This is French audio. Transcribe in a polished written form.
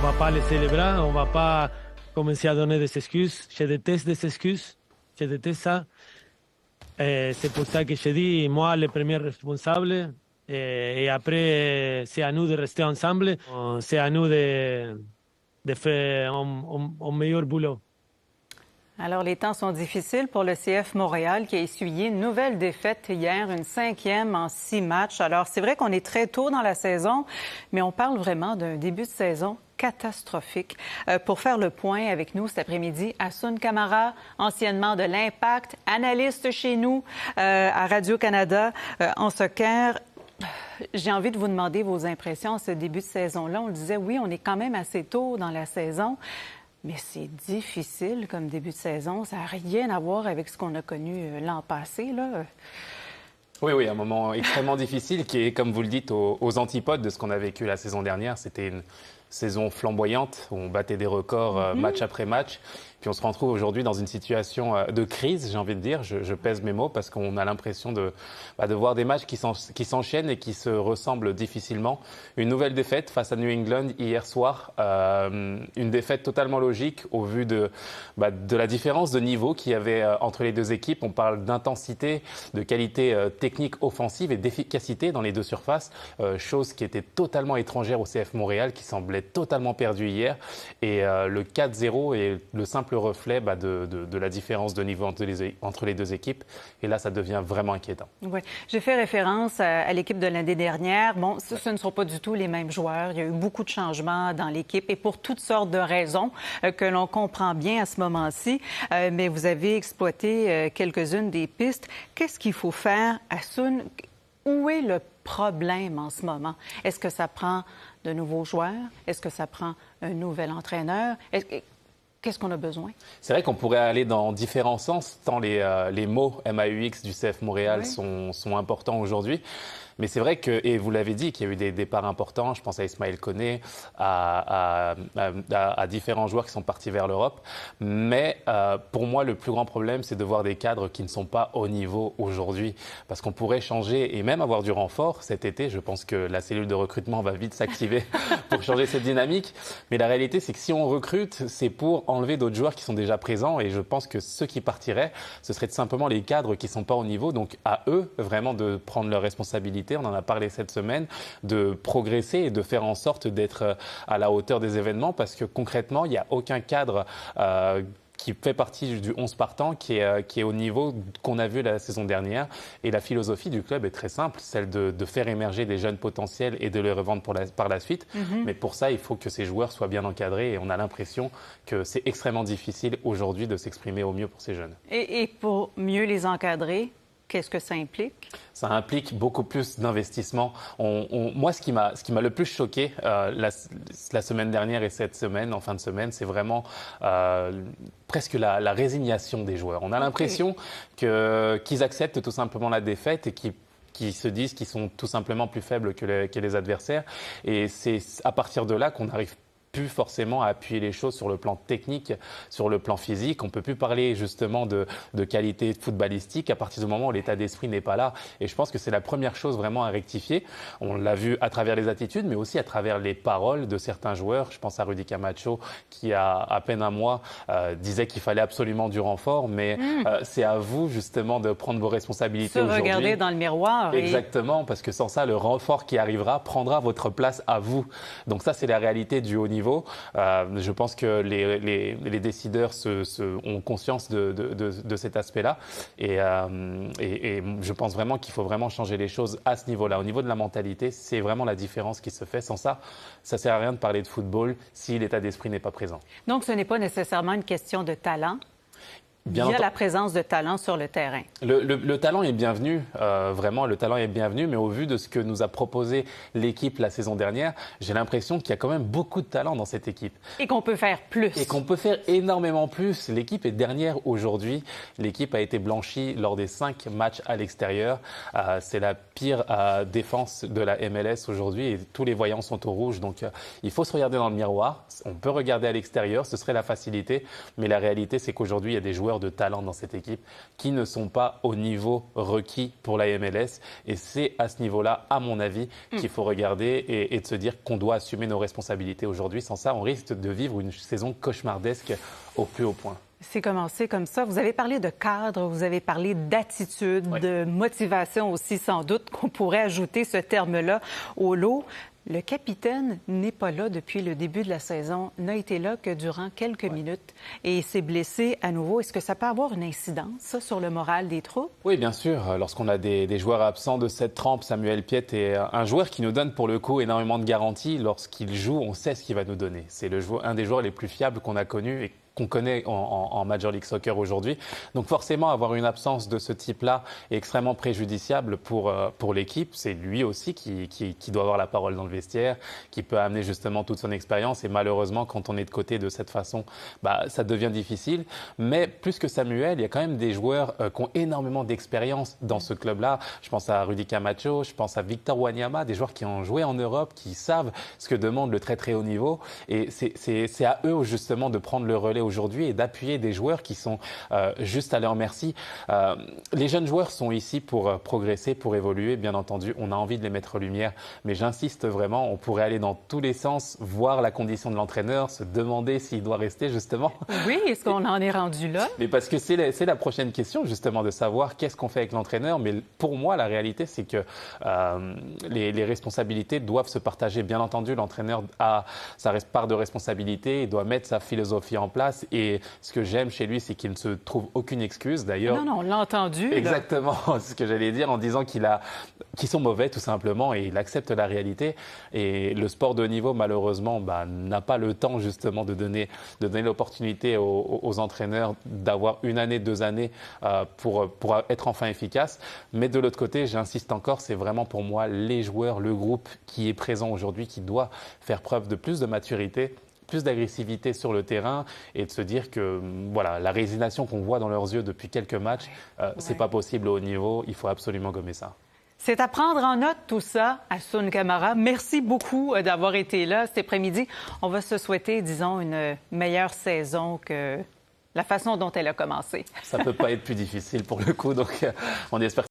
va pas laisser les bras, on va pas commencer à donner des excuses. Je déteste des excuses, je déteste ça. C'est pour ça que je dis, moi, le premier responsable. Et après, c'est à nous de rester ensemble. C'est à nous de faire un meilleur boulot. Alors, les temps sont difficiles pour le CF Montréal qui a essuyé une nouvelle défaite hier, une 5e en 6 matchs. Alors, c'est vrai qu'on est très tôt dans la saison, mais on parle vraiment d'un début de saison catastrophique. Pour faire le point avec nous cet après-midi, Hassoun Camara, anciennement de l'Impact, analyste chez nous à Radio-Canada en soccer. J'ai envie de vous demander vos impressions à ce début de saison-là. On le disait, oui, on est quand même assez tôt dans la saison. Mais c'est difficile comme début de saison. Ça n'a rien à voir avec ce qu'on a connu l'an passé, là. Oui, un moment extrêmement difficile qui est, comme vous le dites, aux antipodes de ce qu'on a vécu la saison dernière. C'était une saison flamboyante où on battait des records match après match. Puis on se retrouve aujourd'hui dans une situation de crise, j'ai envie de dire. Je pèse mes mots parce qu'on a l'impression de voir des matchs qui s'enchaînent et qui se ressemblent difficilement. Une nouvelle défaite face à New England hier soir. Une défaite totalement logique au vu de la différence de niveau qu'il y avait entre les deux équipes. On parle d'intensité, de qualité technique offensive et d'efficacité dans les deux surfaces. Chose qui était totalement étrangère au CF Montréal, qui semblait totalement perdu hier. Et le 4-0 est le simple reflet de la différence de niveau entre les deux équipes. Et là, ça devient vraiment inquiétant. Oui. J'ai fait référence à l'équipe de l'année dernière. Bon, ce ne sont pas du tout les mêmes joueurs. Il y a eu beaucoup de changements dans l'équipe et pour toutes sortes de raisons que l'on comprend bien à ce moment-ci. Mais vous avez exploité quelques-unes des pistes. Qu'est-ce qu'il faut faire, Hassoun? Où est le problème en ce moment? Est-ce que ça prend de nouveaux joueurs? Est-ce que ça prend un nouvel entraîneur? Qu'est-ce qu'on a besoin? C'est vrai qu'on pourrait aller dans différents sens, tant les mots MAUX du CF Montréal sont importants aujourd'hui. Mais c'est vrai que, et vous l'avez dit, qu'il y a eu des départs importants. Je pense à Ismaël Koné, à différents joueurs qui sont partis vers l'Europe. Mais pour moi, le plus grand problème, c'est de voir des cadres qui ne sont pas au niveau aujourd'hui. Parce qu'on pourrait changer et même avoir du renfort cet été. Je pense que la cellule de recrutement va vite s'activer pour changer cette dynamique. Mais la réalité, c'est que si on recrute, c'est pour enlever d'autres joueurs qui sont déjà présents. Et je pense que ceux qui partiraient, ce seraient simplement les cadres qui ne sont pas au niveau. Donc à eux, vraiment, de prendre leurs responsabilités. On en a parlé cette semaine, de progresser et de faire en sorte d'être à la hauteur des événements parce que concrètement, il n'y a aucun cadre qui fait partie du 11 partant qui est au niveau qu'on a vu la saison dernière. Et la philosophie du club est très simple, celle de faire émerger des jeunes potentiels et de les revendre par la suite. Mais pour ça, il faut que ces joueurs soient bien encadrés et on a l'impression que c'est extrêmement difficile aujourd'hui de s'exprimer au mieux pour ces jeunes. Et pour mieux les encadrer, qu'est-ce que ça implique? Ça implique beaucoup plus d'investissement. Moi, ce qui m'a le plus choqué la semaine dernière et cette semaine, en fin de semaine, c'est vraiment presque la résignation des joueurs. On a l'impression qu'ils acceptent tout simplement la défaite et qui se disent qu'ils sont tout simplement plus faibles que les adversaires. Et c'est à partir de là qu'on arrive plus forcément à appuyer les choses sur le plan technique, sur le plan physique. On ne peut plus parler justement de qualité footballistique à partir du moment où l'état d'esprit n'est pas là. Et je pense que c'est la première chose vraiment à rectifier. On l'a vu à travers les attitudes, mais aussi à travers les paroles de certains joueurs. Je pense à Rudy Camacho qui, à peine un mois, disait qu'il fallait absolument du renfort. Mais c'est à vous justement de prendre vos responsabilités aujourd'hui. Se regarder dans le miroir. Exactement, parce que sans ça, le renfort qui arrivera prendra votre place à vous. Donc ça, c'est la réalité du haut niveau. Je pense que les décideurs ont conscience de cet aspect-là et je pense vraiment qu'il faut vraiment changer les choses à ce niveau-là. Au niveau de la mentalité, c'est vraiment la différence qui se fait. Sans ça, ça ne sert à rien de parler de football si l'état d'esprit n'est pas présent. Donc, ce n'est pas nécessairement une question de talent. Il y a la présence de talent sur le terrain. Le talent est bienvenu, vraiment, le talent est bienvenu, mais au vu de ce que nous a proposé l'équipe la saison dernière, j'ai l'impression qu'il y a quand même beaucoup de talent dans cette équipe. Et qu'on peut faire plus. Et qu'on peut faire énormément plus. L'équipe est dernière aujourd'hui. L'équipe a été blanchie lors des 5 matchs à l'extérieur. C'est la pire défense de la MLS aujourd'hui et tous les voyants sont au rouge. Donc, il faut se regarder dans le miroir. On peut regarder à l'extérieur, ce serait la facilité, mais la réalité, c'est qu'aujourd'hui, il y a des joueurs joueurs de talent dans cette équipe qui ne sont pas au niveau requis pour la MLS. Et c'est à ce niveau-là, à mon avis, qu'il faut regarder et de se dire qu'on doit assumer nos responsabilités aujourd'hui. Sans ça, on risque de vivre une saison cauchemardesque au plus haut point. C'est commencé comme ça. Vous avez parlé de cadre, vous avez parlé d'attitude, de motivation aussi, sans doute, qu'on pourrait ajouter ce terme-là au lot. Le capitaine n'est pas là depuis le début de la saison, n'a été là que durant quelques minutes et s'est blessé à nouveau. Est-ce que ça peut avoir une incidence, ça, sur le moral des troupes? Oui, bien sûr. Lorsqu'on a des joueurs absents de cette trempe, Samuel Piette est un joueur qui nous donne pour le coup énormément de garanties. Lorsqu'il joue, on sait ce qu'il va nous donner. C'est un des joueurs les plus fiables qu'on a connus et qu'on connaît en Major League Soccer aujourd'hui. Donc forcément, avoir une absence de ce type-là est extrêmement préjudiciable pour l'équipe. C'est lui aussi qui doit avoir la parole dans le vestiaire, qui peut amener justement toute son expérience. Et malheureusement, quand on est de côté de cette façon, ça devient difficile. Mais plus que Samuel, il y a quand même des joueurs qui ont énormément d'expérience dans ce club-là. Je pense à Rudy Camacho, je pense à Victor Wanyama, des joueurs qui ont joué en Europe, qui savent ce que demande le très très haut niveau. Et c'est à eux justement de prendre le relais aujourd'hui et d'appuyer des joueurs qui sont juste à leur merci. Les jeunes joueurs sont ici pour progresser, pour évoluer, bien entendu. On a envie de les mettre en lumière, mais j'insiste vraiment, on pourrait aller dans tous les sens, voir la condition de l'entraîneur, se demander s'il doit rester justement. Oui, est-ce qu'on en est rendu là? Mais parce que c'est la prochaine question justement de savoir qu'est-ce qu'on fait avec l'entraîneur. Mais pour moi, la réalité, c'est que les responsabilités doivent se partager. Bien entendu, l'entraîneur a sa part de responsabilité, il doit mettre sa philosophie en place. Et ce que j'aime chez lui, c'est qu'il ne se trouve aucune excuse. D'ailleurs, Non, on l'a entendu. Exactement, c'est ce que j'allais dire en disant qu'ils sont mauvais tout simplement et il accepte la réalité. Et le sport de haut niveau, malheureusement, n'a pas le temps justement de donner l'opportunité aux entraîneurs d'avoir 1 année, 2 années pour être enfin efficace. Mais de l'autre côté, j'insiste encore, c'est vraiment pour moi les joueurs, le groupe qui est présent aujourd'hui qui doit faire preuve de plus de maturité, plus d'agressivité sur le terrain et de se dire que voilà, la résignation qu'on voit dans leurs yeux depuis quelques matchs, c'est pas possible au haut niveau. Il faut absolument gommer ça. C'est à prendre en note tout ça, Hassoun Camara. Merci beaucoup d'avoir été là cet après-midi. On va se souhaiter, disons, une meilleure saison que la façon dont elle a commencé. Ça peut pas être plus difficile pour le coup, donc on espère